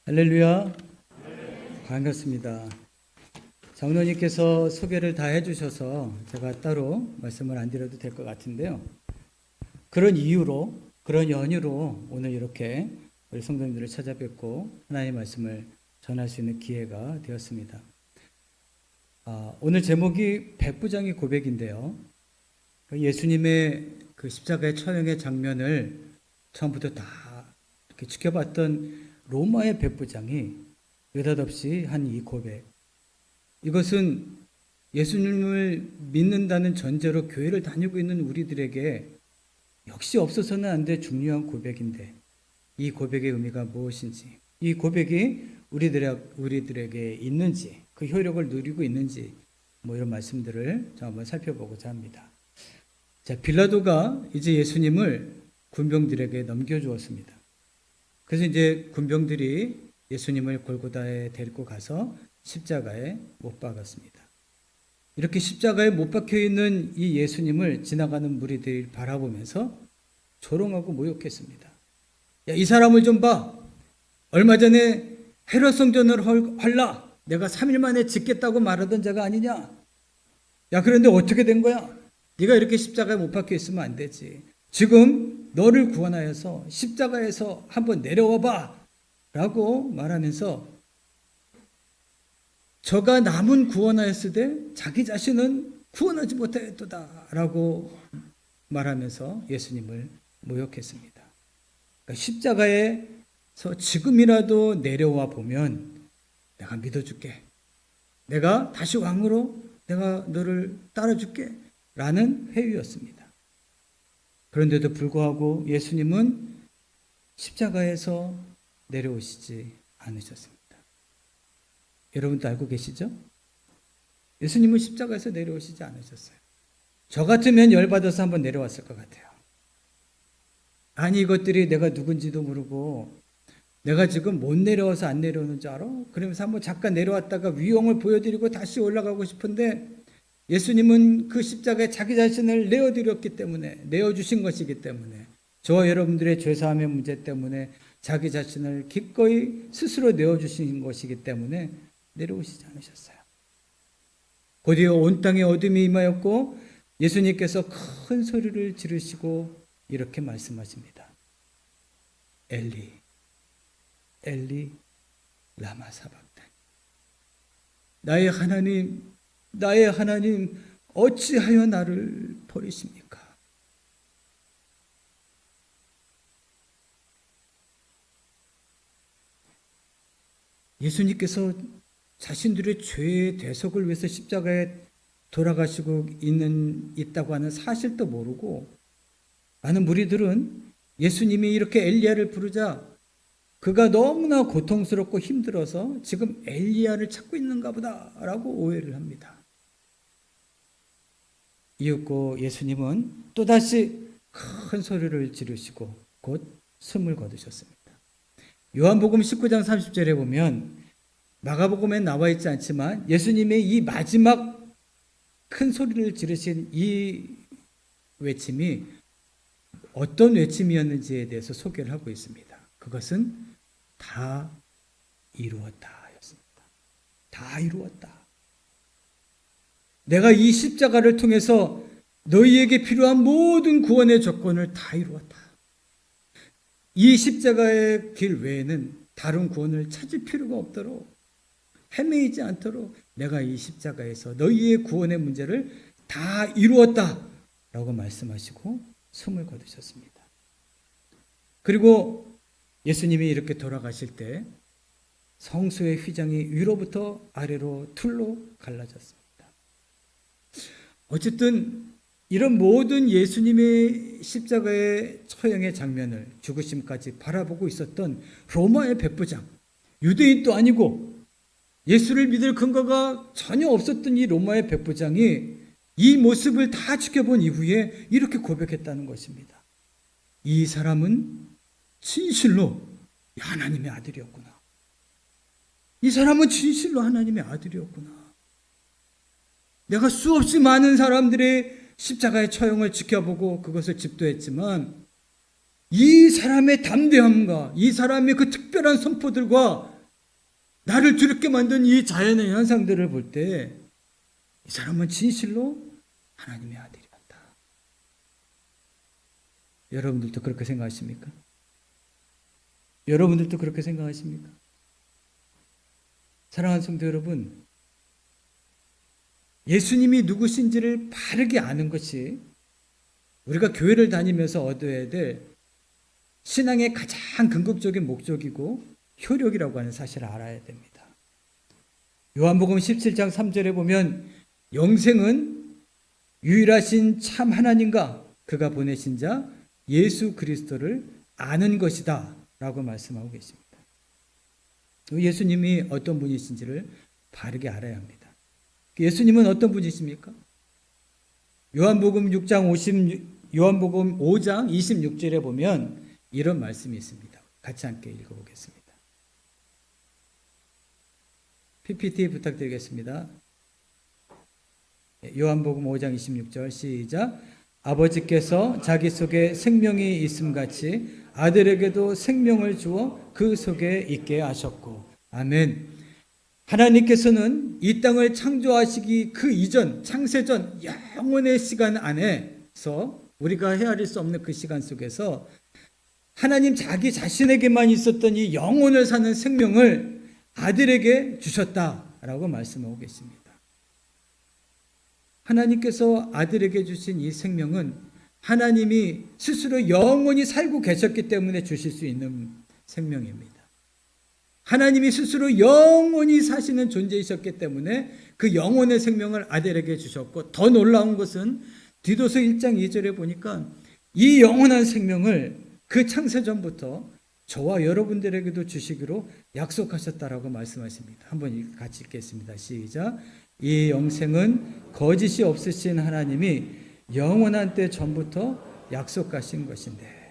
할렐루야. 반갑습니다. 장로님께서 소개를 다 해주셔서 제가 따로 말씀을 안 드려도 될 것 같은데요. 그런 이유로, 그런 연유로 오늘 이렇게 우리 성도님들을 찾아뵙고 하나님의 말씀을 전할 수 있는 기회가 되었습니다. 오늘 제목이 백부장의 고백인데요. 예수님의 그 십자가의 처형의 장면을 처음부터 다 이렇게 지켜봤던 로마의 백부장이 느닷없이 한 이 고백. 이것은 예수님을 믿는다는 전제로 교회를 다니고 있는 우리들에게 역시 없어서는 안 될 중요한 고백인데, 이 고백의 의미가 무엇인지, 이 고백이 우리들에게 있는지, 그 효력을 누리고 있는지, 이런 말씀들을 좀 한번 살펴보고자 합니다. 자, 빌라도가 이제 예수님을 군병들에게 넘겨주었습니다. 그래서 이제 군병들이 예수님을 골고다에 데리고 가서 십자가에 못 박았습니다. 이렇게 십자가에 못 박혀 있는 이 예수님을 지나가는 무리들이 바라보면서 조롱하고 모욕했습니다. 야, 이 사람을 좀 봐. 얼마 전에 헤롯 성전을 헐라. 내가 3일 만에 짓겠다고 말하던 자가 아니냐. 야, 그런데 어떻게 된 거야? 네가 이렇게 십자가에 못 박혀 있으면 안 되지. 지금 너를 구원하여서 십자가에서 한번 내려와 봐 라고 말하면서 저가 남은 구원하였으되 자기 자신은 구원하지 못하였도다 라고 말하면서 예수님을 모욕했습니다. 그러니까 십자가에서 지금이라도 내려와 보면 내가 믿어줄게. 내가 다시 왕으로 내가 너를 따라줄게 라는 회유였습니다. 그런데도 불구하고 예수님은 십자가에서 내려오시지 않으셨습니다. 여러분도 알고 계시죠? 예수님은 십자가에서 내려오시지 않으셨어요. 저 같으면 열받아서 한번 내려왔을 것 같아요. 아니, 이것들이 내가 누군지도 모르고 내가 지금 못 내려와서 안 내려오는 줄 알아? 그러면서 한번 잠깐 내려왔다가 위용을 보여드리고 다시 올라가고 싶은데 예수님은 그 십자가에 자기 자신을 내어드렸기 때문에, 내어주신 것이기 때문에, 저와 여러분들의 죄사함의 문제 때문에 자기 자신을 기꺼이 스스로 내어주신 것이기 때문에 내려오시지 않으셨어요. 곧이어 온 땅에 어둠이 임하였고 예수님께서 큰 소리를 지르시고 이렇게 말씀하십니다. 엘리, 엘리, 라마 사박다니. 나의 하나님, 나의 하나님, 어찌하여 나를 버리십니까? 예수님께서 자신들의 죄의 대속을 위해서 십자가에 돌아가시고 있다고 하는 사실도 모르고 많은 무리들은 예수님이 이렇게 엘리야를 부르자 그가 너무나 고통스럽고 힘들어서 지금 엘리야를 찾고 있는가 보다라고 오해를 합니다. 이윽고 예수님은 또다시 큰 소리를 지르시고 곧 숨을 거두셨습니다. 요한복음 19장 30절에 보면 마가복음에 나와 있지 않지만 예수님의 이 마지막 큰 소리를 지르신 이 외침이 어떤 외침이었는지에 대해서 소개를 하고 있습니다. 그것은 다 이루었다 였습니다. 다 이루었다. 내가 이 십자가를 통해서 너희에게 필요한 모든 구원의 조건을 다 이루었다. 이 십자가의 길 외에는 다른 구원을 찾을 필요가 없도록, 헤매이지 않도록 내가 이 십자가에서 너희의 구원의 문제를 다 이루었다 라고 말씀하시고 숨을 거두셨습니다. 그리고 예수님이 이렇게 돌아가실 때 성소의 휘장이 위로부터 아래로 둘로 갈라졌습니다. 어쨌든 이런 모든 예수님의 십자가의 처형의 장면을 죽으심까지 바라보고 있었던 로마의 백부장, 유대인도 아니고 예수를 믿을 근거가 전혀 없었던 이 로마의 백부장이 이 모습을 다 지켜본 이후에 이렇게 고백했다는 것입니다. 이 사람은 진실로 하나님의 아들이었구나. 이 사람은 진실로 하나님의 아들이었구나. 내가 수없이 많은 사람들의 십자가의 처형을 지켜보고 그것을 집도했지만 이 사람의 담대함과 이 사람의 그 특별한 선포들과 나를 두렵게 만든 이 자연의 현상들을 볼 때 이 사람은 진실로 하나님의 아들이었다. 여러분들도 그렇게 생각하십니까? 여러분들도 그렇게 생각하십니까? 사랑하는 성도 여러분, 예수님이 누구신지를 바르게 아는 것이 우리가 교회를 다니면서 얻어야 될 신앙의 가장 궁극적인 목적이고 효력이라고 하는 사실을 알아야 됩니다. 요한복음 17장 3절에 보면 영생은 유일하신 참 하나님과 그가 보내신 자 예수 그리스도를 아는 것이다 라고 말씀하고 계십니다. 예수님이 어떤 분이신지를 바르게 알아야 합니다. 예수님은 어떤 분이십니까? 요한복음 5장 26절에 보면 이런 말씀이 있습니다. 같이 함께 읽어보겠습니다. PPT 부탁드리겠습니다. 요한복음 5장 26절 시작. 아버지께서 자기 속에 생명이 있음같이 아들에게도 생명을 주어 그 속에 있게 하셨고. 아멘. 하나님께서는 이 땅을 창조하시기 그 이전 창세전 영원의 시간 안에서 우리가 헤아릴 수 없는 그 시간 속에서 하나님 자기 자신에게만 있었던 이 영혼을 사는 생명을 아들에게 주셨다라고 말씀하고 계십니다. 하나님께서 아들에게 주신 이 생명은 하나님이 스스로 영원히 살고 계셨기 때문에 주실 수 있는 생명입니다. 하나님이 스스로 영원히 사시는 존재이셨기 때문에 그 영혼의 생명을 아들에게 주셨고, 더 놀라운 것은 디도서 1장 2절에 보니까 이 영원한 생명을 그 창세전부터 저와 여러분들에게도 주시기로 약속하셨다라고 말씀하십니다. 한번 같이 읽겠습니다. 시작. 이 영생은 거짓이 없으신 하나님이 영원한 때 전부터 약속하신 것인데,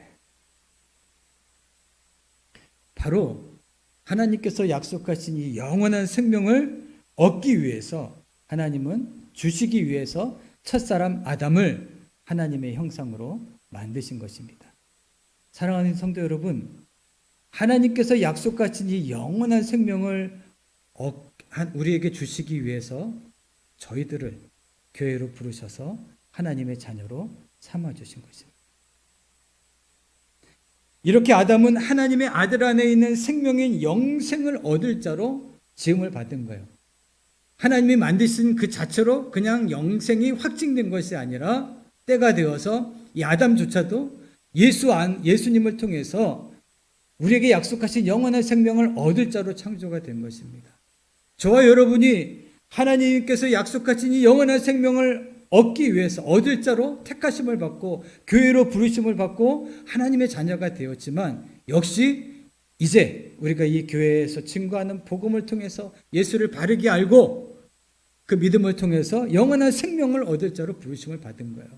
바로 하나님께서 약속하신 이 영원한 생명을 얻기 위해서 하나님은 주시기 위해서 첫사람 아담을 하나님의 형상으로 만드신 것입니다. 사랑하는 성도 여러분, 하나님께서 약속하신 이 영원한 생명을 우리에게 주시기 위해서 저희들을 교회로 부르셔서 하나님의 자녀로 삼아주신 것입니다. 이렇게 아담은 하나님의 아들 안에 있는 생명인 영생을 얻을 자로 지음을 받은 거예요. 하나님이 만드신 그 자체로 그냥 영생이 확증된 것이 아니라 때가 되어서 이 아담조차도 예수님을 통해서 우리에게 약속하신 영원한 생명을 얻을 자로 창조가 된 것입니다. 저와 여러분이 하나님께서 약속하신 이 영원한 생명을 얻기 위해서 얻을 자로 택하심을 받고 교회로 부르심을 받고 하나님의 자녀가 되었지만, 역시 이제 우리가 이 교회에서 증거하는 복음을 통해서 예수를 바르게 알고 그 믿음을 통해서 영원한 생명을 얻을 자로 부르심을 받은 거예요.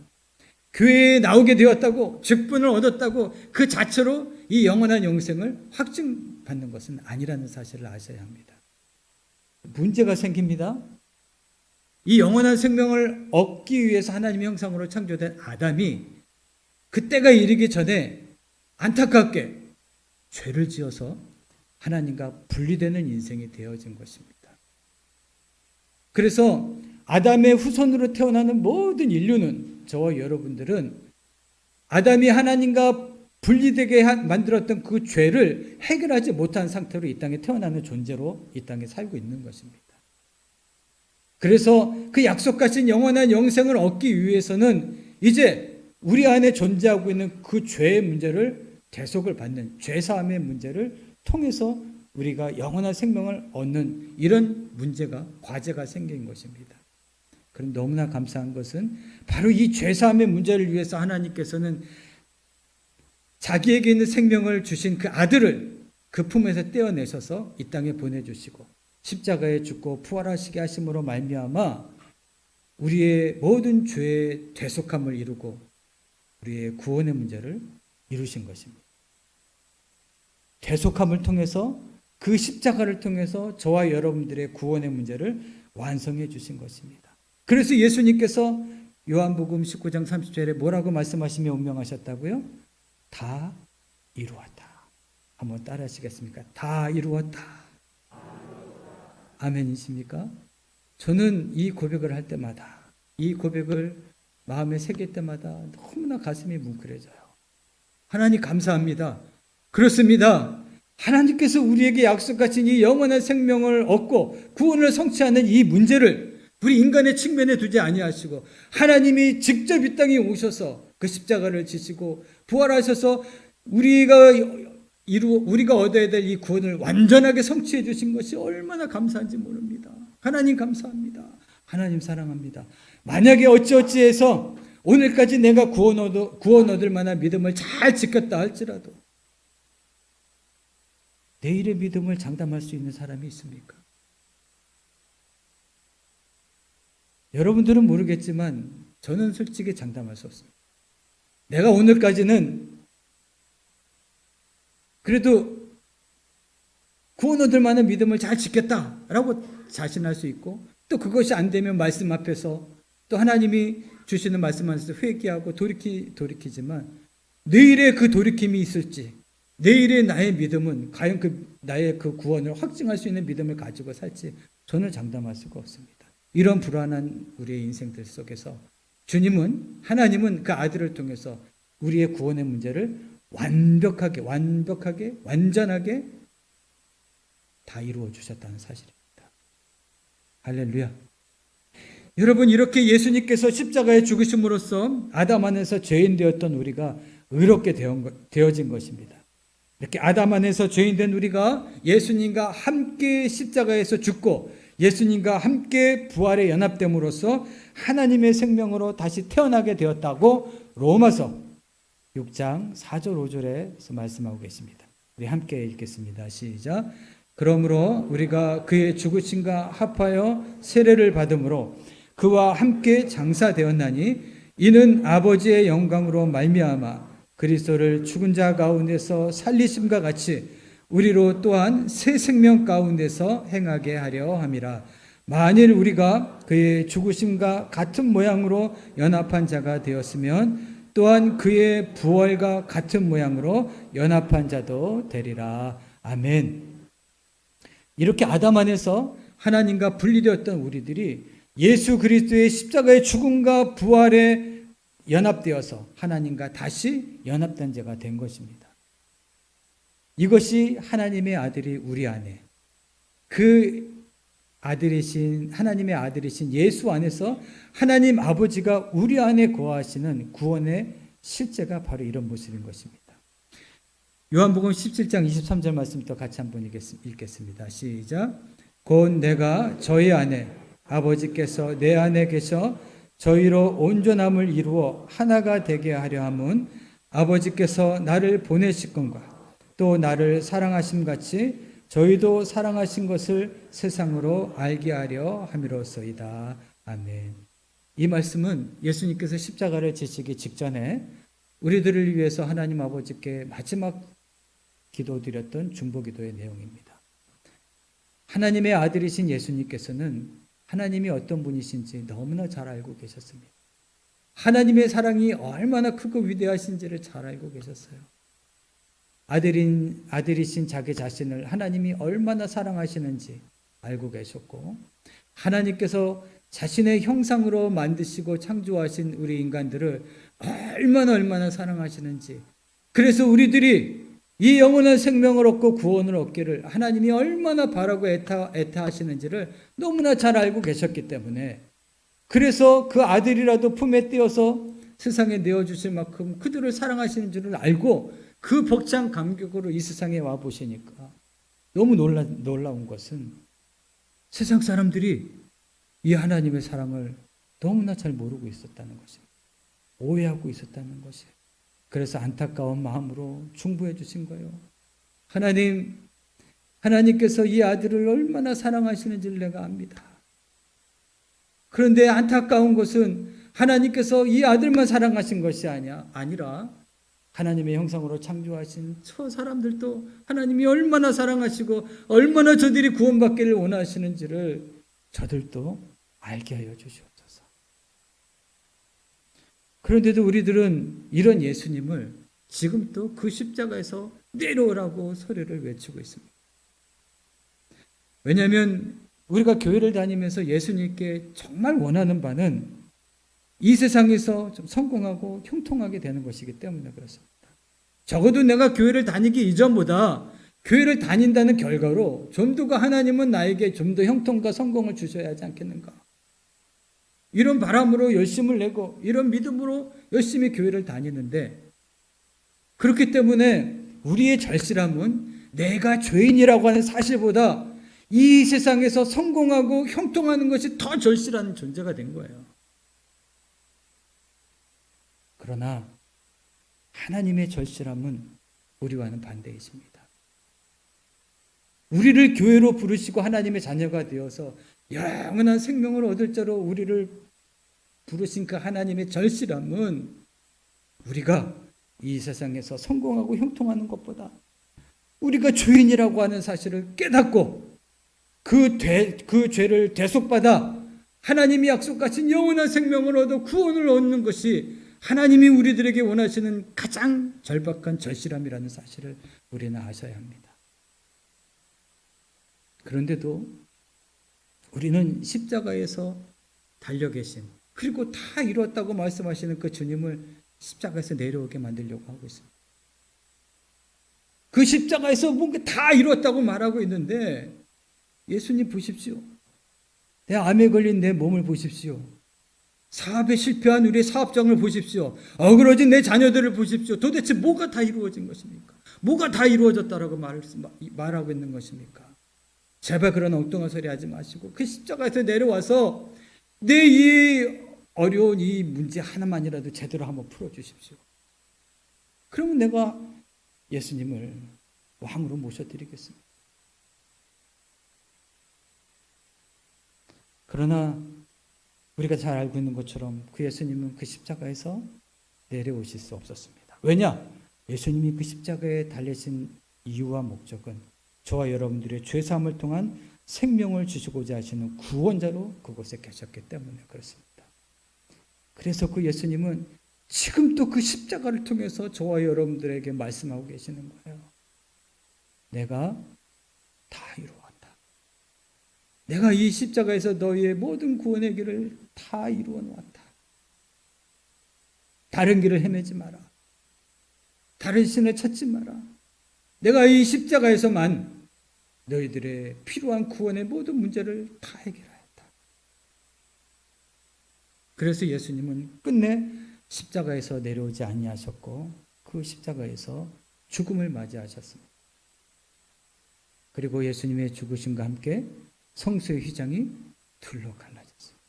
교회에 나오게 되었다고, 직분을 얻었다고 그 자체로 이 영원한 영생을 확증받는 것은 아니라는 사실을 아셔야 합니다. 문제가 생깁니다. 이 영원한 생명을 얻기 위해서 하나님의 형상으로 창조된 아담이 그때가 이르기 전에 안타깝게 죄를 지어서 하나님과 분리되는 인생이 되어진 것입니다. 그래서 아담의 후손으로 태어나는 모든 인류는, 저와 여러분들은 아담이 하나님과 분리되게 만들었던 그 죄를 해결하지 못한 상태로 이 땅에 태어나는 존재로 이 땅에 살고 있는 것입니다. 그래서 그 약속하신 영원한 영생을 얻기 위해서는 이제 우리 안에 존재하고 있는 그 죄의 문제를 대속을 받는 죄사함의 문제를 통해서 우리가 영원한 생명을 얻는 이런 문제가, 과제가 생긴 것입니다. 그럼 너무나 감사한 것은 바로 이 죄사함의 문제를 위해서 하나님께서는 자기에게 있는 생명을 주신 그 아들을 그 품에서 떼어내셔서 이 땅에 보내주시고 십자가에 죽고 부활하시게 하심으로 말미암아 우리의 모든 죄의 대속함을 이루고 우리의 구원의 문제를 이루신 것입니다. 대속함을 통해서, 그 십자가를 통해서 저와 여러분들의 구원의 문제를 완성해 주신 것입니다. 그래서 예수님께서 요한복음 19장 30절에 뭐라고 말씀하시며 운명하셨다고요? 다 이루었다. 한번 따라 하시겠습니까? 다 이루었다. 아멘이십니까? 저는 이 고백을 할 때마다, 이 고백을 마음에 새길 때마다 너무나 가슴이 뭉클해져요. 하나님 감사합니다. 그렇습니다. 하나님께서 우리에게 약속하신 이 영원한 생명을 얻고 구원을 성취하는 이 문제를 우리 인간의 측면에 두지 아니하시고 하나님이 직접 이 땅에 오셔서 그 십자가를 지시고 부활하셔서 우리가 얻어야 될 이 구원을 완전하게 성취해 주신 것이 얼마나 감사한지 모릅니다. 하나님 감사합니다. 하나님 사랑합니다. 만약에 어찌어찌해서 오늘까지 내가 구원 얻을 만한 믿음을 잘 지켰다 할지라도 내일의 믿음을 장담할 수 있는 사람이 있습니까? 여러분들은 모르겠지만 저는 솔직히 장담할 수 없습니다. 내가 오늘까지는 그래도 구원 얻을 만한 믿음을 잘 지켰다라고 자신할 수 있고, 또 그것이 안 되면 말씀 앞에서 또 하나님이 주시는 말씀 안에서 회개하고 돌이키지만 내일의 그 돌이킴이 있을지, 내일의 나의 믿음은 과연 나의 그 구원을 확증할 수 있는 믿음을 가지고 살지 저는 장담할 수가 없습니다. 이런 불안한 우리의 인생들 속에서 하나님은 그 아들을 통해서 우리의 구원의 문제를 완벽하게 완전하게 다 이루어 주셨다는 사실입니다. 할렐루야. 여러분, 이렇게 예수님께서 십자가에 죽으심으로써 아담 안에서 죄인 되었던 우리가 의롭게 되어진 것입니다. 이렇게 아담 안에서 죄인 된 우리가 예수님과 함께 십자가에서 죽고 예수님과 함께 부활에 연합됨으로써 하나님의 생명으로 다시 태어나게 되었다고 로마서 6장 4절 5절에서 말씀하고 계십니다. 우리 함께 읽겠습니다. 시작. 그러므로 우리가 그의 죽으심과 합하여 세례를 받음으로 그와 함께 장사되었나니 이는 아버지의 영광으로 말미암아 그리스도를 죽은 자 가운데서 살리심과 같이 우리로 또한 새 생명 가운데서 행하게 하려 함이라. 만일 우리가 그의 죽으심과 같은 모양으로 연합한 자가 되었으면 또한 그의 부활과 같은 모양으로 연합한 자도 되리라. 아멘. 이렇게 아담 안에서 하나님과 분리되었던 우리들이 예수 그리스도의 십자가의 죽음과 부활에 연합되어서 하나님과 다시 연합된 자가 된 것입니다. 이것이 하나님의 아들이 우리 안에, 하나님의 아들이신 예수 안에서 하나님 아버지가 우리 안에 거하시는 구원의 실제가 바로 이런 모습인 것입니다. 요한복음 17장 23절 말씀부터 같이 한번 읽겠습니다. 시작. 곧 내가 저희 안에 아버지께서 내 안에 계셔 저희로 온전함을 이루어 하나가 되게 하려 함은 아버지께서 나를 보내시건과 또 나를 사랑하심 같이 저희도 사랑하신 것을 세상으로 알게 하려 함이로소이다. 아멘. 이 말씀은 예수님께서 십자가를 지시기 직전에 우리들을 위해서 하나님 아버지께 마지막 기도드렸던 중보기도의 내용입니다. 하나님의 아들이신 예수님께서는 하나님이 어떤 분이신지 너무나 잘 알고 계셨습니다. 하나님의 사랑이 얼마나 크고 위대하신지를 잘 알고 계셨어요. 아들이신 자기 자신을 하나님이 얼마나 사랑하시는지 알고 계셨고, 하나님께서 자신의 형상으로 만드시고 창조하신 우리 인간들을 얼마나 사랑하시는지, 그래서 우리들이 이 영원한 생명을 얻고 구원을 얻기를 하나님이 얼마나 바라고 애타하시는지를 너무나 잘 알고 계셨기 때문에, 그래서 그 아들이라도 품에 띄어서 세상에 내어주실 만큼 그들을 사랑하시는 줄을 알고 그 벅찬 감격으로 이 세상에 와 보시니까 너무 놀라운 것은 세상 사람들이 이 하나님의 사랑을 너무나 잘 모르고 있었다는 것입니다. 오해하고 있었다는 것이에요. 그래서 안타까운 마음으로 중보해 주신 거예요. 하나님께서 이 아들을 얼마나 사랑하시는지를 내가 압니다. 그런데 안타까운 것은 하나님께서 이 아들만 사랑하신 것이 아니라 하나님의 형상으로 창조하신 저 사람들도 하나님이 얼마나 사랑하시고 얼마나 저들이 구원받기를 원하시는지를 저들도 알게 하여 주시옵소서. 그런데도 우리들은 이런 예수님을 지금도 그 십자가에서 내려오라고 소리를 외치고 있습니다. 왜냐하면 우리가 교회를 다니면서 예수님께 정말 원하는 바는 이 세상에서 좀 성공하고 형통하게 되는 것이기 때문에 그렇습니다. 적어도 내가 교회를 다니기 이전보다 교회를 다닌다는 결과로 좀 더 하나님은 나에게 좀 더 형통과 성공을 주셔야 하지 않겠는가. 이런 바람으로 열심을 내고 이런 믿음으로 열심히 교회를 다니는데, 그렇기 때문에 우리의 절실함은 내가 죄인이라고 하는 사실보다 이 세상에서 성공하고 형통하는 것이 더 절실한 존재가 된 거예요. 그러나 하나님의 절실함은 우리와는 반대이십니다. 우리를 교회로 부르시고 하나님의 자녀가 되어서 영원한 생명을 얻을 자로 우리를 부르신 그 하나님의 절실함은 우리가 이 세상에서 성공하고 형통하는 것보다 우리가 죄인이라고 하는 사실을 깨닫고 그 죄를 대속받아 하나님이 약속하신 영원한 생명을 얻어 구원을 얻는 것이 하나님이 우리들에게 원하시는 가장 절박한 절실함이라는 사실을 우리는 아셔야 합니다. 그런데도 우리는 십자가에서 달려 계신, 그리고 다 이루었다고 말씀하시는 그 주님을 십자가에서 내려오게 만들려고 하고 있습니다. 그 십자가에서 뭔가 다 이루었다고 말하고 있는데, 예수님 보십시오. 내 암에 걸린 내 몸을 보십시오. 사업에 실패한 우리의 사업장을 보십시오. 어그러진 내 자녀들을 보십시오. 도대체 뭐가 다 이루어진 것입니까? 뭐가 다 이루어졌다라고 말하고 있는 것입니까? 제발 그런 엉뚱한 소리 하지 마시고 그 십자가에서 내려와서 내 이 어려운 이 문제 하나만이라도 제대로 한번 풀어주십시오. 그러면 내가 예수님을 왕으로 모셔드리겠습니다. 그러나 우리가 잘 알고 있는 것처럼 그 예수님은 그 십자가에서 내려오실 수 없었습니다. 왜냐? 예수님이 그 십자가에 달리신 이유와 목적은 저와 여러분들의 죄사함을 통한 생명을 주시고자 하시는 구원자로 그곳에 계셨기 때문에 그렇습니다. 그래서 그 예수님은 지금 또 그 십자가를 통해서 저와 여러분들에게 말씀하고 계시는 거예요. 내가 다 이루었다. 내가 이 십자가에서 너희의 모든 구원의 길을 다 이루어 놓았다. 다른 길을 헤매지 마라. 다른 신을 찾지 마라. 내가 이 십자가에서만 너희들의 필요한 구원의 모든 문제를 다 해결하였다. 그래서 예수님은 끝내 십자가에서 내려오지 아니하셨고 그 십자가에서 죽음을 맞이하셨습니다. 그리고 예수님의 죽으심과 함께 성소의 휘장이 둘로 갈라졌습니다.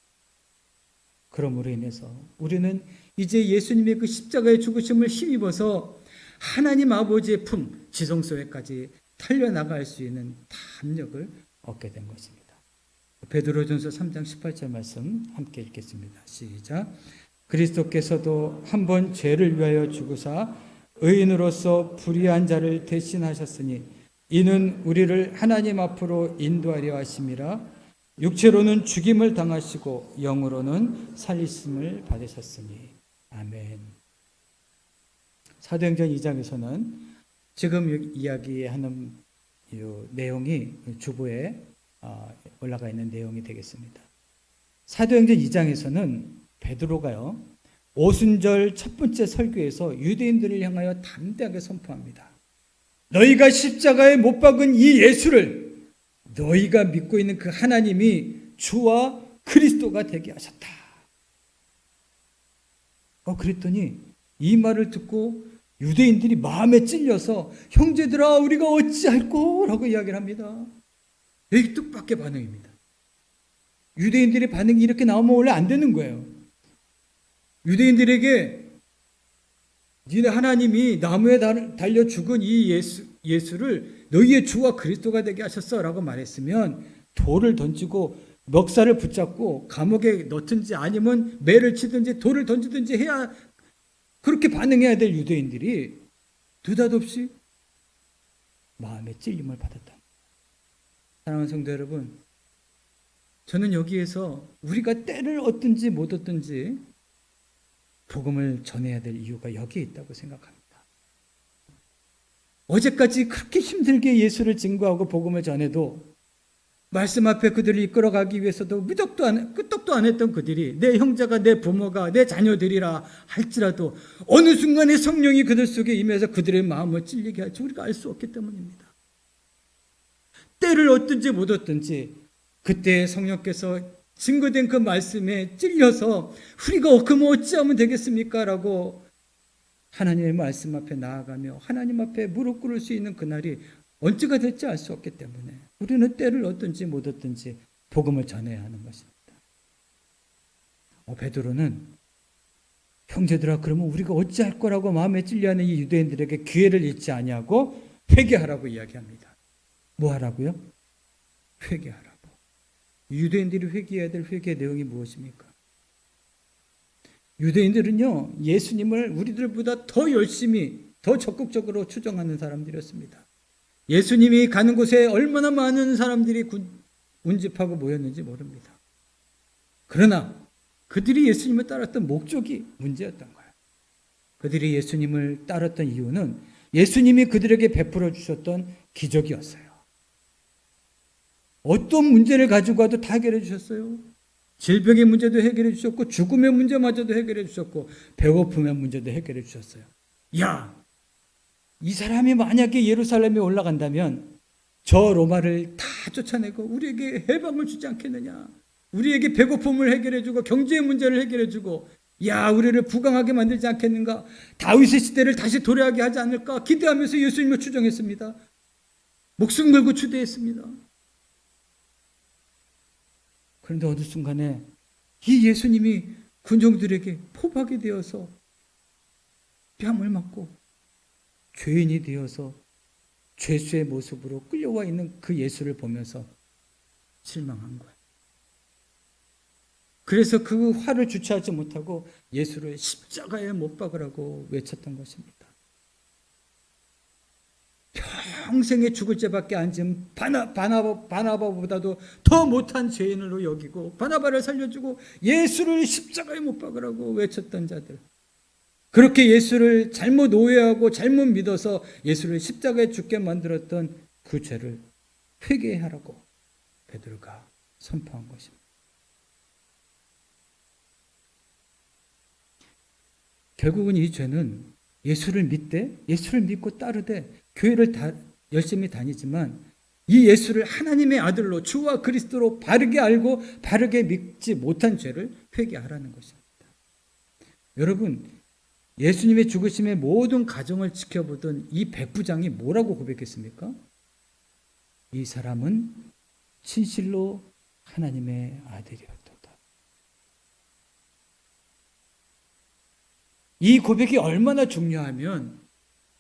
그러므로 인해서 우리는 이제 예수님의 그 십자가의 죽으심을 힘입어서 하나님 아버지의 품, 지성소에까지 달려나갈 수 있는 담력을 얻게 된 것입니다. 베드로전서 3장 18절 말씀 함께 읽겠습니다. 시작. 그리스도께서도 한 번 죄를 위하여 죽으사 의인으로서 불의한 자를 대신하셨으니 이는 우리를 하나님 앞으로 인도하려 하심이라. 육체로는 죽임을 당하시고 영으로는 살리심을 받으셨으니. 아멘. 사도행전 2장에서는 지금 이야기하는 이 내용이 주보에 올라가 있는 내용이 되겠습니다. 사도행전 2장에서는 베드로가요, 오순절 첫 번째 설교에서 유대인들을 향하여 담대하게 선포합니다. 너희가 십자가에 못 박은 이 예수를 너희가 믿고 있는 그 하나님이 주와 그리스도가 되게 하셨다. 그랬더니 이 말을 듣고 유대인들이 마음에 찔려서 형제들아 우리가 어찌할꼬? 라고 이야기를 합니다. 여기 뜻밖의 반응입니다. 유대인들의 반응이 이렇게 나오면 원래 안 되는 거예요. 유대인들에게 니네 하나님이 나무에 달려 죽은 이 예수를 너희의 주와 그리스도가 되게 하셨어 라고 말했으면 돌을 던지고 멱살을 붙잡고 감옥에 넣든지 아니면 매를 치든지 돌을 던지든지 해야, 그렇게 반응해야 될 유대인들이 느닷없이 마음의 찔림을 받았다. 사랑하는 성도 여러분, 저는 여기에서 우리가 때를 얻든지 못 얻든지 복음을 전해야 될 이유가 여기에 있다고 생각합니다. 어제까지 그렇게 힘들게 예수를 증거하고 복음을 전해도 말씀 앞에 그들을 이끌어가기 위해서도 끄떡도 안 했던 그들이 내 형제가 내 부모가 내 자녀들이라 할지라도 어느 순간에 성령이 그들 속에 임해서 그들의 마음을 찔리게 할지 우리가 알 수 없기 때문입니다. 때를 얻든지 못 얻든지 그때 성령께서 증거된 그 말씀에 찔려서 우리가 그럼 어찌하면 되겠습니까? 라고 하나님의 말씀 앞에 나아가며 하나님 앞에 무릎 꿇을 수 있는 그날이 언제가 될지 알 수 없기 때문에 우리는 때를 얻든지 못 얻든지 복음을 전해야 하는 것입니다. 베드로는 형제들아 그러면 우리가 어찌할 거라고 마음에 찔려하는 이 유대인들에게 기회를 잃지 아니하고 회개하라고 이야기합니다. 뭐 하라고요? 회개하라고. 유대인들이 회개해야 될 회개의 내용이 무엇입니까? 유대인들은요 예수님을 우리들보다 더 열심히 더 적극적으로 추종하는 사람들이었습니다. 예수님이 가는 곳에 얼마나 많은 사람들이 운집하고 모였는지 모릅니다. 그러나 그들이 예수님을 따랐던 목적이 문제였던 거예요. 그들이 예수님을 따랐던 이유는 예수님이 그들에게 베풀어 주셨던 기적이었어요. 어떤 문제를 가지고 와도 다 해결해 주셨어요. 질병의 문제도 해결해 주셨고 죽음의 문제마저도 해결해 주셨고 배고픔의 문제도 해결해 주셨어요. 야! 이 사람이 만약에 예루살렘에 올라간다면 저 로마를 다 쫓아내고 우리에게 해방을 주지 않겠느냐. 우리에게 배고픔을 해결해주고 경제의 문제를 해결해주고 야 우리를 부강하게 만들지 않겠는가. 다윗의 시대를 다시 도래하게 하지 않을까 기대하면서 예수님을 추종했습니다. 목숨 걸고 추대했습니다. 그런데 어느 순간에 이 예수님이 군종들에게 포박이 되어서 뺨을 맞고 죄인이 되어서 죄수의 모습으로 끌려와 있는 그 예수를 보면서 실망한 거예요. 그래서 그 화를 주체하지 못하고 예수를 십자가에 못 박으라고 외쳤던 것입니다. 평생에 죽을 죄밖에 안 지은 바나바보다도 더 못한 죄인으로 여기고 바나바를 살려주고 예수를 십자가에 못 박으라고 외쳤던 자들. 그렇게 예수를 잘못 오해하고 잘못 믿어서 예수를 십자가에 죽게 만들었던 그 죄를 회개하라고 베드로가 선포한 것입니다. 결국은 이 죄는 예수를 믿고 따르되 교회를 열심히 다니지만 이 예수를 하나님의 아들로 주와 그리스도로 바르게 알고 바르게 믿지 못한 죄를 회개하라는 것입니다. 여러분 예수님의 죽으심의 모든 과정을 지켜보던 이 백부장이 뭐라고 고백했습니까? 이 사람은 진실로 하나님의 아들이었도다. 이 고백이 얼마나 중요하면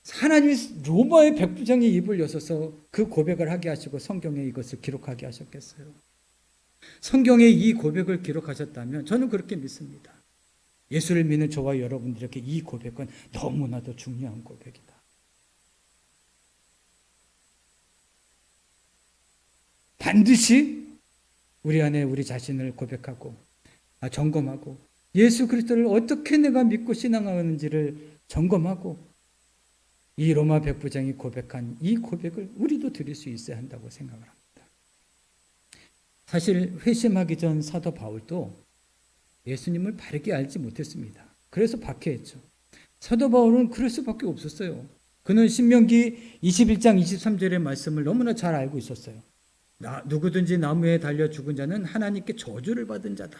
하나님이 로마의 백부장의 입을 여셔서 그 고백을 하게 하시고 성경에 이것을 기록하게 하셨겠어요. 성경에 이 고백을 기록하셨다면 저는 그렇게 믿습니다. 예수를 믿는 저와 여러분들에게 이 고백은 너무나도 중요한 고백이다. 반드시 우리 안에 우리 자신을 고백하고 점검하고 예수 그리스도를 어떻게 내가 믿고 신앙하는지를 점검하고 이 로마 백부장이 고백한 이 고백을 우리도 드릴 수 있어야 한다고 생각을 합니다. 사실 회심하기 전 사도 바울도 예수님을 바르게 알지 못했습니다. 그래서 박해했죠. 사도 바울은 그럴 수밖에 없었어요. 그는 신명기 21장 23절의 말씀을 너무나 잘 알고 있었어요. 누구든지 나무에 달려 죽은 자는 하나님께 저주를 받은 자다.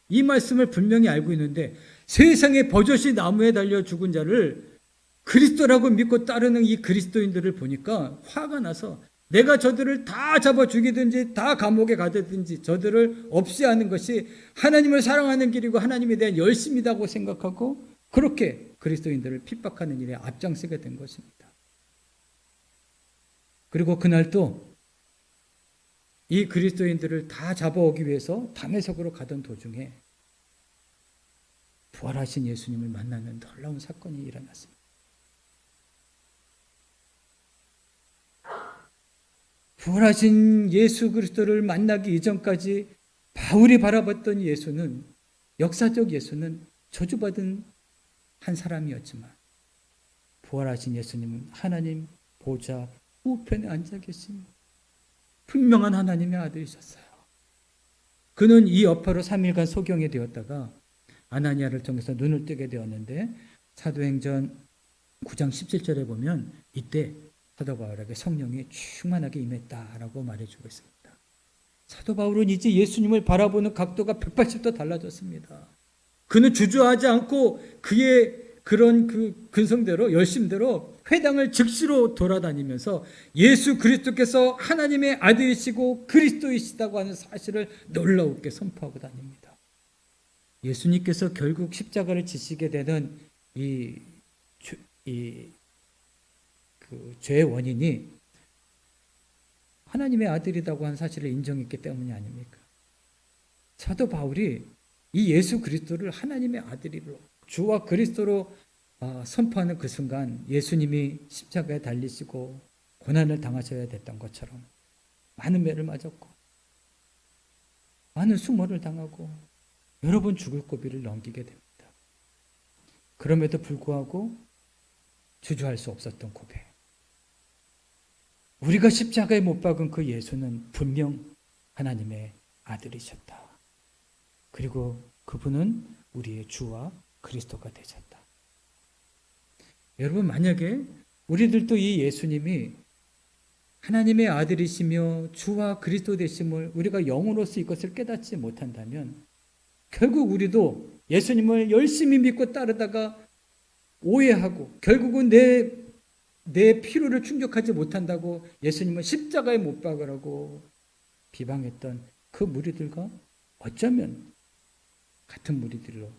이 말씀을 분명히 알고 있는데 세상에 버젓이 나무에 달려 죽은 자를 그리스도라고 믿고 따르는 이 그리스도인들을 보니까 화가 나서 내가 저들을 다 잡아 죽이든지 다 감옥에 가두든지 저들을 없이 하는 것이 하나님을 사랑하는 길이고 하나님에 대한 열심이라고 생각하고 그렇게 그리스도인들을 핍박하는 일에 앞장서게 된 것입니다. 그리고 그날 또 이 그리스도인들을 다 잡아오기 위해서 다메섹으로 가던 도중에 부활하신 예수님을 만나는 놀라운 사건이 일어났습니다. 부활하신 예수 그리스도를 만나기 이전까지 바울이 바라봤던 예수는 역사적 예수는 저주받은 한 사람이었지만 부활하신 예수님은 하나님 보좌 우편에 앉아 계십니다. 분명한 하나님의 아들이셨어요. 그는 이 여파로 3일간 소경이 되었다가 아나니아를 통해서 눈을 뜨게 되었는데 사도행전 9장 17절에 보면 이때 사도 바울에게 성령이 충만하게 임했다라고 말해주고 있습니다. 사도 바울은 이제 예수님을 바라보는 각도가 180도 달라졌습니다. 그는 주저하지 않고 그의 그런 그 근성대로 열심대로 회당을 즉시로 돌아다니면서 예수 그리스도께서 하나님의 아들이시고 그리스도이시다고 하는 사실을 놀라우게 선포하고 다닙니다. 예수님께서 결국 십자가를 지시게 되는 그 죄의 원인이 하나님의 아들이라고 하는 사실을 인정했기 때문이 아닙니까? 사도 바울이 이 예수 그리스도를 하나님의 아들이로 주와 그리스도로 선포하는 그 순간 예수님이 십자가에 달리시고 고난을 당하셔야 됐던 것처럼 많은 매를 맞았고 많은 수모를 당하고 여러 번 죽을 고비를 넘기게 됩니다. 그럼에도 불구하고 주저할 수 없었던 고백. 우리가 십자가에 못 박은 그 예수는 분명 하나님의 아들이셨다. 그리고 그분은 우리의 주와 그리스도가 되셨다. 여러분, 만약에 우리들도 이 예수님이 하나님의 아들이시며 주와 그리스도 되심을 우리가 영으로서 이것을 깨닫지 못한다면 결국 우리도 예수님을 열심히 믿고 따르다가 오해하고 결국은 내 필요를 충족하지 못한다고 예수님을 십자가에 못 박으라고 비방했던 그 무리들과 어쩌면 같은 무리들로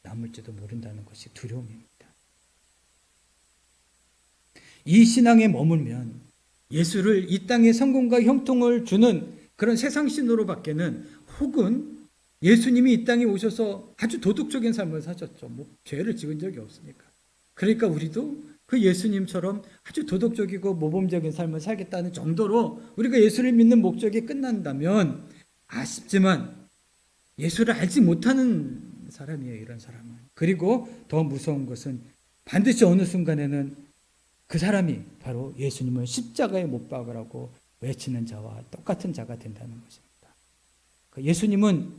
남을지도 모른다는 것이 두려움입니다. 이 신앙에 머물면 예수를 이 땅의 성공과 형통을 주는 그런 세상 신으로 밖에는 혹은 예수님이 이 땅에 오셔서 아주 도덕적인 삶을 사셨죠. 죄를 지은 적이 없으니까. 그러니까 우리도 그 예수님처럼 아주 도덕적이고 모범적인 삶을 살겠다는 정도로 우리가 예수를 믿는 목적이 끝난다면 아쉽지만 예수를 알지 못하는 사람이에요, 이런 사람은. 그리고 더 무서운 것은 반드시 어느 순간에는 그 사람이 바로 예수님을 십자가에 못 박으라고 외치는 자와 똑같은 자가 된다는 것입니다. 예수님은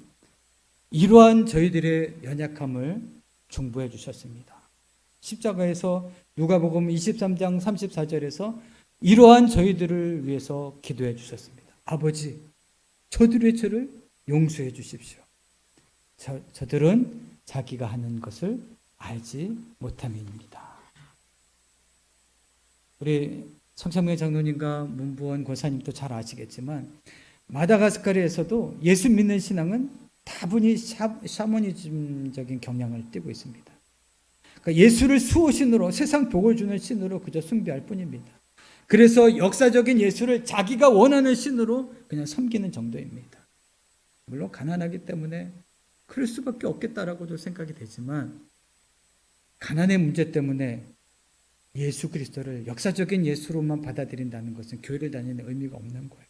이러한 저희들의 연약함을 중보해 주셨습니다. 십자가에서 누가복음 23장 34절에서 이러한 저희들을 위해서 기도해 주셨습니다. 아버지, 저들의 죄를 용서해 주십시오. 저들은 자기가 하는 것을 알지 못함입니다. 우리 성창명 장로님과 문부원 권사님도 잘 아시겠지만 마다가스카르에서도 예수 믿는 신앙은 다분히 샤머니즘적인 경향을 띠고 있습니다. 그러니까 예수를 수호신으로 세상 복을 주는 신으로 그저 숭배할 뿐입니다. 그래서 역사적인 예수를 자기가 원하는 신으로 그냥 섬기는 정도입니다. 물론 가난하기 때문에 그럴 수밖에 없겠다라고도 생각이 되지만 가난의 문제 때문에 예수 그리스도를 역사적인 예수로만 받아들인다는 것은 교회를 다니는 의미가 없는 거예요.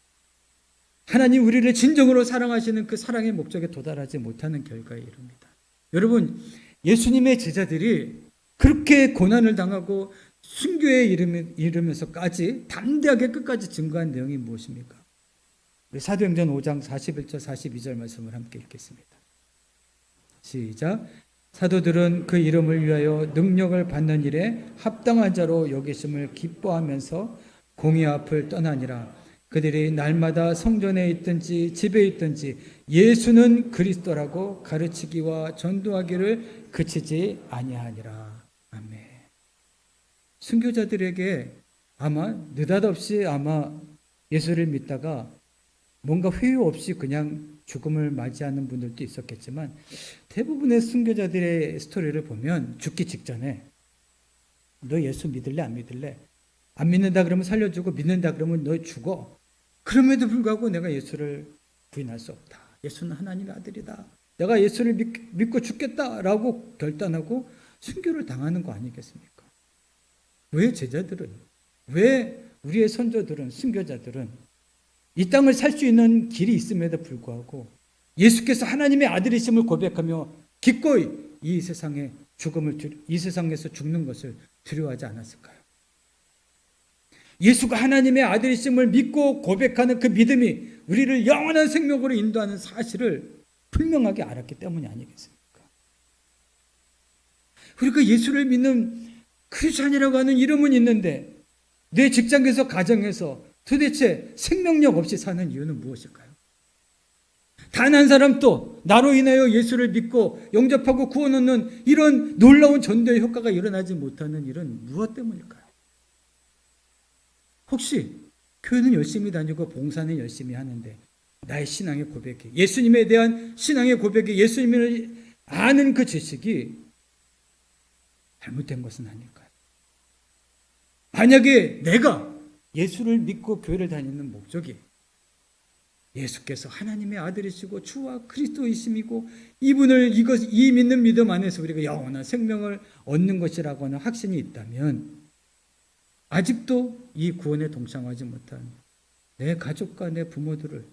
하나님 우리를 진정으로 사랑하시는 그 사랑의 목적에 도달하지 못하는 결과에 이릅니다. 여러분, 예수님의 제자들이 그렇게 고난을 당하고 순교에 이르면서까지 담대하게 끝까지 증거한 내용이 무엇입니까? 우리 사도행전 5장 41절 42절 말씀을 함께 읽겠습니다. 시작. 사도들은 그 이름을 위하여 능력을 받는 일에 합당한 자로 여기심을 기뻐하면서 공의 앞을 떠나니라. 그들이 날마다 성전에 있든지 집에 있든지 예수는 그리스도라고 가르치기와 전도하기를 그치지 아니하니라. 아멘. 순교자들에게 아마 느닷없이 예수를 믿다가 뭔가 회유 없이 그냥 죽음을 맞이하는 분들도 있었겠지만 대부분의 순교자들의 스토리를 보면 죽기 직전에 너 예수 믿을래 안 믿을래? 안 믿는다 그러면 살려주고 믿는다 그러면 너 죽어. 그럼에도 불구하고 내가 예수를 부인할 수 없다. 예수는 하나님의 아들이다. 내가 예수를 믿고 죽겠다라고 결단하고 순교를 당하는 거 아니겠습니까? 왜 제자들은, 왜 우리의 선조들은, 순교자들은 이 땅을 살 수 있는 길이 있음에도 불구하고 예수께서 하나님의 아들이심을 고백하며 기꺼이 이 세상에서 죽는 것을 두려워하지 않았을까요? 예수가 하나님의 아들이심을 믿고 고백하는 그 믿음이 우리를 영원한 생명으로 인도하는 사실을 분명하게 알았기 때문이 아니겠습니까? 우리가 예수를 믿는 크리스찬이라고 하는 이름은 있는데 내 직장에서 가정에서 도대체 생명력 없이 사는 이유는 무엇일까요? 단 한 사람도 나로 인하여 예수를 믿고 영접하고 구원 얻는 이런 놀라운 전도의 효과가 일어나지 못하는 일은 무엇 때문일까요? 혹시 교회는 열심히 다니고 봉사는 열심히 하는데 나의 신앙의 고백이, 예수님에 대한 신앙의 고백이, 예수님을 아는 그 지식이 잘못된 것은 아닐까요? 만약에 내가 예수를 믿고 교회를 다니는 목적이 예수께서 하나님의 아들이시고 주와 그리스도이심이고 이분을 이 믿는 믿음 안에서 우리가 영원한 생명을 얻는 것이라고 하는 확신이 있다면 아직도 이 구원에 동참하지 못한 내 가족과 내 부모들을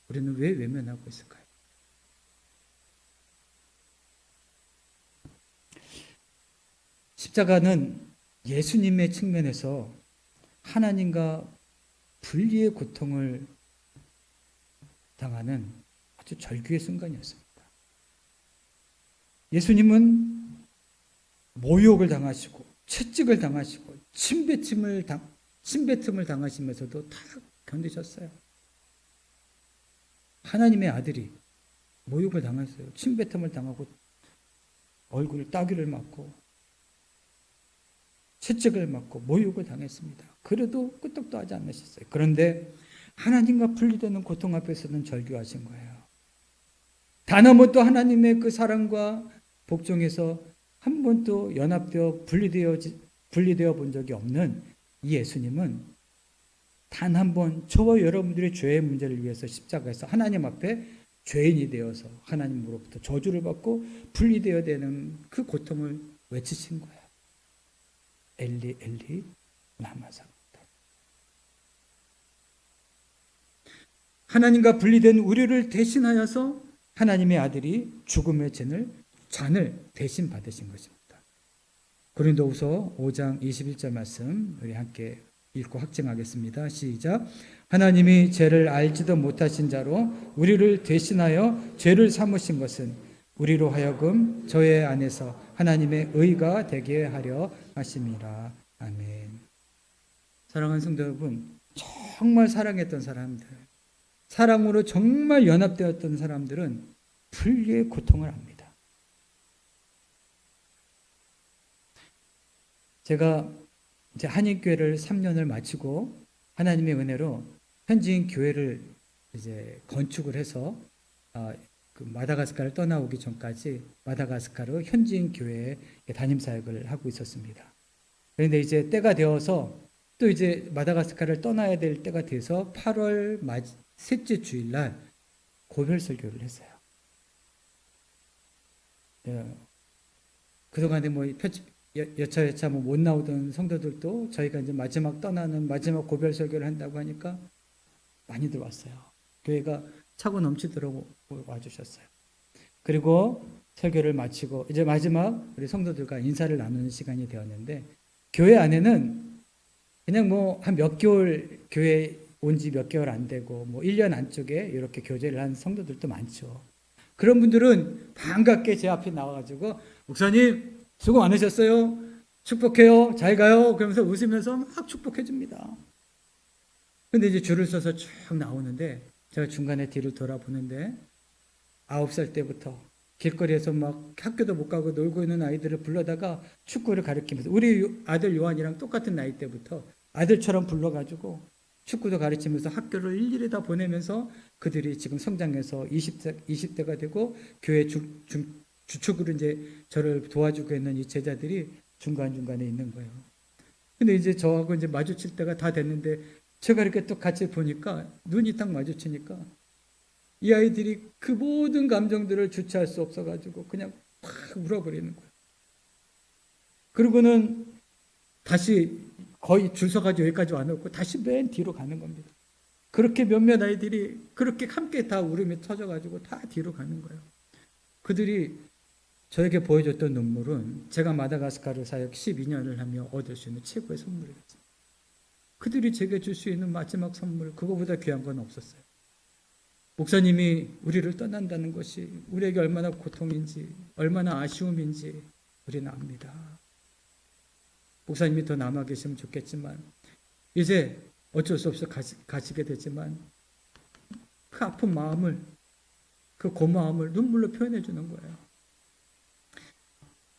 우리는 왜 외면하고 있을까요? 십자가는 예수님의 측면에서 하나님과 분리의 고통을 당하는 아주 절규의 순간이었습니다. 예수님은 모욕을 당하시고 채찍을 당하시고 침뱉음을 당하시면서도 다 견디셨어요. 하나님의 아들이 모욕을 당했어요. 침뱉음을 당하고 얼굴 따귀를 맞고 채찍을 맞고 모욕을 당했습니다. 그래도 끄떡도 하지 않으셨어요. 그런데 하나님과 분리되는 고통 앞에서는 절규하신 거예요. 단 한 번도 하나님의 그 사랑과 복종에서 한 번도 연합되어 분리되어 본 적이 없는 이 예수님은 단 한 번 저와 여러분들의 죄의 문제를 위해서 십자가에서 하나님 앞에 죄인이 되어서 하나님으로부터 저주를 받고 분리되어야 되는 그 고통을 외치신 거예요. 엘리 엘리 라마 sabachthani. 하나님과 분리된 우리를 대신하여서 하나님의 아들이 죽음의 잔을 대신 받으신 것입니다. 고린도후서 5장 21절 말씀 우리 함께 읽고 확증하겠습니다. 시작. 하나님이 죄를 알지도 못하신 자로 우리를 대신하여 죄를 삼으신 것은 우리로 하여금 저의 안에서 하나님의 의가 되게 하려 하심이라. 아멘. 사랑하는 성도 여러분, 정말 사랑했던 사람들, 사랑으로 정말 연합되었던 사람들은 분리의 고통을 압니다. 제가 이제 한인교회를 3년을 마치고 하나님의 은혜로 현지인 교회를 이제 건축을 해서 그 마다가스카를 떠나오기 전까지 마다가스카르 현지인 교회에 담임 사역을 하고 있었습니다. 그런데 이제 때가 되어서 또 이제 마다가스카르를 떠나야 될 때가 돼서 8월 셋째 주일날 고별 설교를 했어요. 그동안에 뭐 여차여차 못 나오던 성도들도 저희가 이제 마지막 고별 설교를 한다고 하니까 많이들 왔어요. 교회가 차고 넘치도록 와주셨어요. 그리고 설교를 마치고 이제 마지막 우리 성도들과 인사를 나누는 시간이 되었는데 교회 안에는 그냥 뭐 한 몇 개월 교회 온 지 몇 개월 안 되고 뭐 1년 안쪽에 이렇게 교제를 한 성도들도 많죠. 그런 분들은 반갑게 제 앞에 나와가지고 목사님 수고 많으셨어요. 축복해요. 잘 가요. 그러면서 웃으면서 막 축복해 줍니다. 근데 이제 줄을 서서 쭉 나오는데 제가 중간에 뒤를 돌아보는데 9살 때부터 길거리에서 막 학교도 못 가고 놀고 있는 아이들을 불러다가 축구를 가르치면서 우리 아들 요한이랑 똑같은 나이 때부터 아들처럼 불러가지고 축구도 가르치면서 학교를 일일이 다 보내면서 그들이 지금 성장해서 20대가 되고 교회 주축으로 이제 저를 도와주고 있는 이 제자들이 중간중간에 있는 거예요. 근데 이제 저하고 이제 마주칠 때가 다 됐는데 제가 이렇게 또 같이 보니까 눈이 딱 마주치니까 이 아이들이 그 모든 감정들을 주체할 수 없어가지고 그냥 팍 울어버리는 거예요. 그리고는 다시 거의 줄 서가지고 여기까지 와놓고 다시 맨 뒤로 가는 겁니다. 그렇게 몇몇 아이들이 그렇게 함께 다 울음이 터져가지고 다 뒤로 가는 거예요. 그들이 저에게 보여줬던 눈물은 제가 마다가스카르 사역 12년을 하며 얻을 수 있는 최고의 선물이었습니다. 그들이 제게 줄 수 있는 마지막 선물, 그거보다 귀한 건 없었어요. 목사님이 우리를 떠난다는 것이 우리에게 얼마나 고통인지, 얼마나 아쉬움인지 우리는 압니다. 목사님이 더 남아 계시면 좋겠지만 이제 어쩔 수 없이 가시게 되지만 그 아픈 마음을, 그 고마움을 눈물로 표현해 주는 거예요.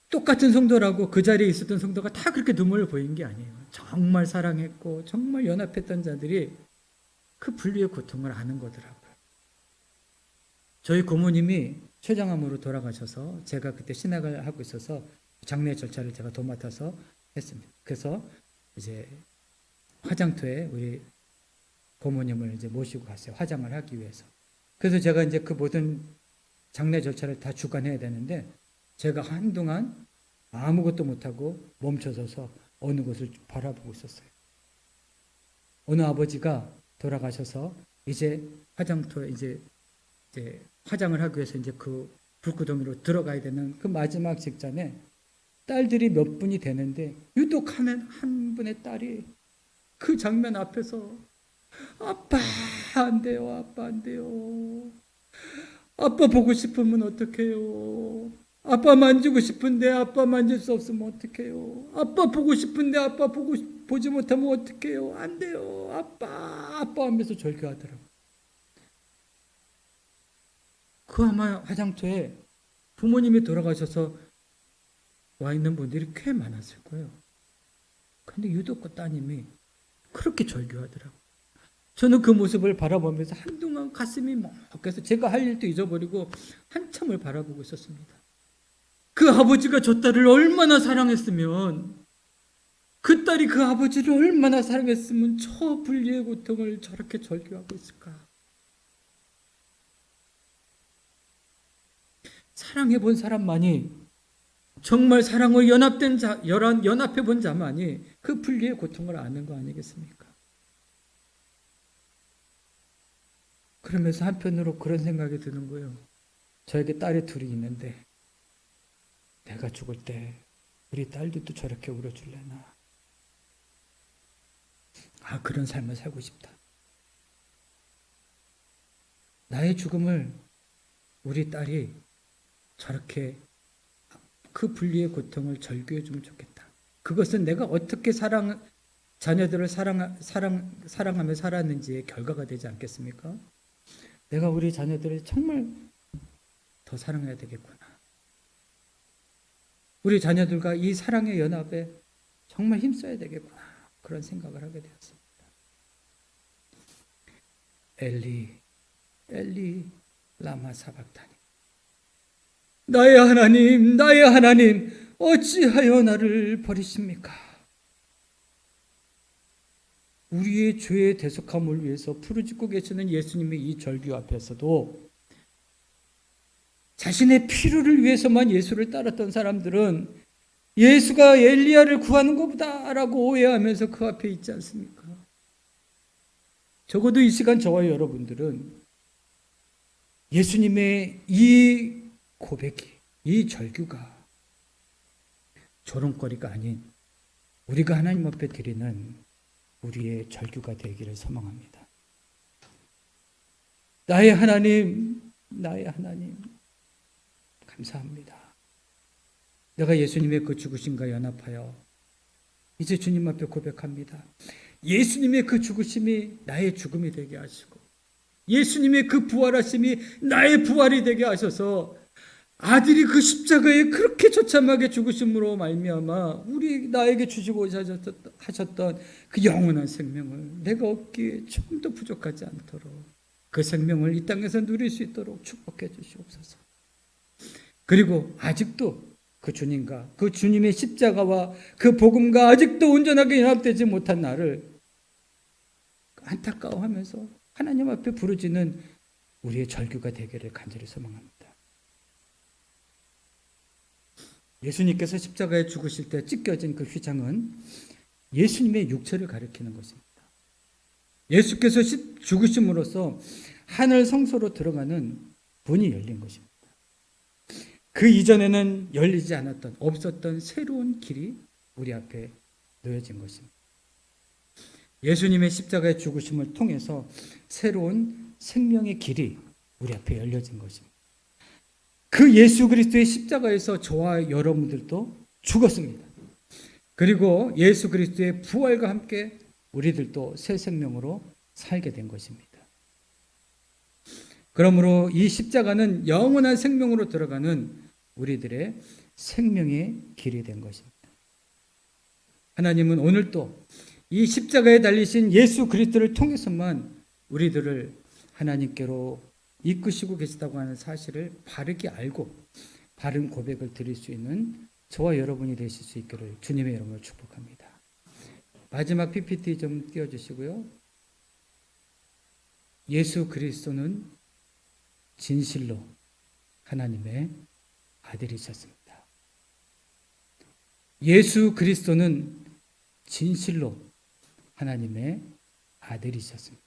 똑같은 성도라고 그 자리에 있었던 성도가 다 그렇게 눈물을 보인 게 아니에요. 정말 사랑했고 정말 연합했던 자들이 그 분리의 고통을 아는 거더라고요. 저희 고모님이 췌장암으로 돌아가셔서 제가 그때 신학을 하고 있어서 장례 절차를 제가 도맡아서 했습니다. 그래서 이제 화장터에 우리 고모님을 이제 모시고 갔어요. 화장을 하기 위해서. 그래서 제가 이제 그 모든 장례 절차를 다 주관해야 되는데 제가 한동안 아무것도 못하고 멈춰서서 어느 곳을 바라보고 있었어요. 어느 아버지가 돌아가셔서 이제 화장터에 이제 화장을 하기 위해서 이제 그 불구덩이로 들어가야 되는 그 마지막 직전에 딸들이 몇 분이 되는데 유독 한 분의 딸이 그 장면 앞에서 아빠 안 돼요, 아빠 안 돼요. 아빠 보고 싶으면 어떡해요. 아빠 만지고 싶은데 아빠 만질 수 없으면 어떡해요. 아빠 보고 싶은데 아빠 보지 못하면 어떡해요. 안 돼요. 아빠 하면서 절규하더라고요. 그 아마 화장터에 부모님이 돌아가셔서 와 있는 분들이 꽤 많았을 거예요. 근데 유독 그 따님이 그렇게 절규하더라고요. 저는 그 모습을 바라보면서 한동안 가슴이 먹해서 제가 할 일도 잊어버리고 한참을 바라보고 있었습니다. 그 아버지가 저 딸을 얼마나 사랑했으면, 그 딸이 그 아버지를 얼마나 사랑했으면 저 분리의 고통을 저렇게 절규하고 있을까. 사랑해 본 사람만이, 정말 사랑으로 연합해 본 자만이 그 분리의 고통을 아는 거 아니겠습니까? 그러면서 한편으로 그런 생각이 드는 거예요. 저에게 딸이 둘이 있는데 내가 죽을 때 우리 딸들도 저렇게 울어줄래나. 그런 삶을 살고 싶다. 나의 죽음을 우리 딸이 저렇게 그 분리의 고통을 절규해 주면 좋겠다. 그것은 내가 어떻게 자녀들을 사랑하며 살았는지의 결과가 되지 않겠습니까? 내가 우리 자녀들을 정말 더 사랑해야 되겠구나. 우리 자녀들과 이 사랑의 연합에 정말 힘써야 되겠구나. 그런 생각을 하게 되었습니다. 엘리 라마 사박타니. 나의 하나님, 어찌하여 나를 버리십니까? 우리의 죄의 대속함을 위해서 부르짖고 계시는 예수님의 이 절규 앞에서도 자신의 필요를 위해서만 예수를 따랐던 사람들은 예수가 엘리야를 구하는 것보다라고 오해하면서 그 앞에 있지 않습니까? 적어도 이 시간 저와 여러분들은 예수님의 이 고백이, 이 절규가 조롱거리가 아닌 우리가 하나님 앞에 드리는 우리의 절규가 되기를 소망합니다. 나의 하나님, 감사합니다. 내가 예수님의 그 죽으심과 연합하여 이제 주님 앞에 고백합니다. 예수님의 그 죽으심이 나의 죽음이 되게 하시고 예수님의 그 부활하심이 나의 부활이 되게 하셔서 아들이 그 십자가에 그렇게 처참하게 죽으심으로 말미암아 나에게 주시고 하셨던 그 영원한 생명을 내가 얻기에 조금도 부족하지 않도록 그 생명을 이 땅에서 누릴 수 있도록 축복해 주시옵소서. 그리고 아직도 그 주님과 그 주님의 십자가와 그 복음과 아직도 온전하게 연합되지 못한 나를 안타까워하면서 하나님 앞에 부르짖는 우리의 절규가 되기를 간절히 소망합니다. 예수님께서 십자가에 죽으실 때 찢겨진 그 휘장은 예수님의 육체를 가리키는 것입니다. 예수께서 죽으심으로써 하늘 성소로 들어가는 문이 열린 것입니다. 그 이전에는 열리지 않았던, 없었던 새로운 길이 우리 앞에 놓여진 것입니다. 예수님의 십자가의 죽으심을 통해서 새로운 생명의 길이 우리 앞에 열려진 것입니다. 그 예수 그리스도의 십자가에서 저와 여러분들도 죽었습니다. 그리고 예수 그리스도의 부활과 함께 우리들도 새 생명으로 살게 된 것입니다. 그러므로 이 십자가는 영원한 생명으로 들어가는 우리들의 생명의 길이 된 것입니다. 하나님은 오늘도 이 십자가에 달리신 예수 그리스도를 통해서만 우리들을 하나님께로 이끄시고 계시다고 하는 사실을 바르게 알고 바른 고백을 드릴 수 있는 저와 여러분이 되실 수 있기를 주님의 이름으로 축복합니다. 마지막 PPT 좀 띄워주시고요. 예수 그리스도는 진실로 하나님의 아들이셨습니다. 예수 그리스도는 진실로 하나님의 아들이셨습니다.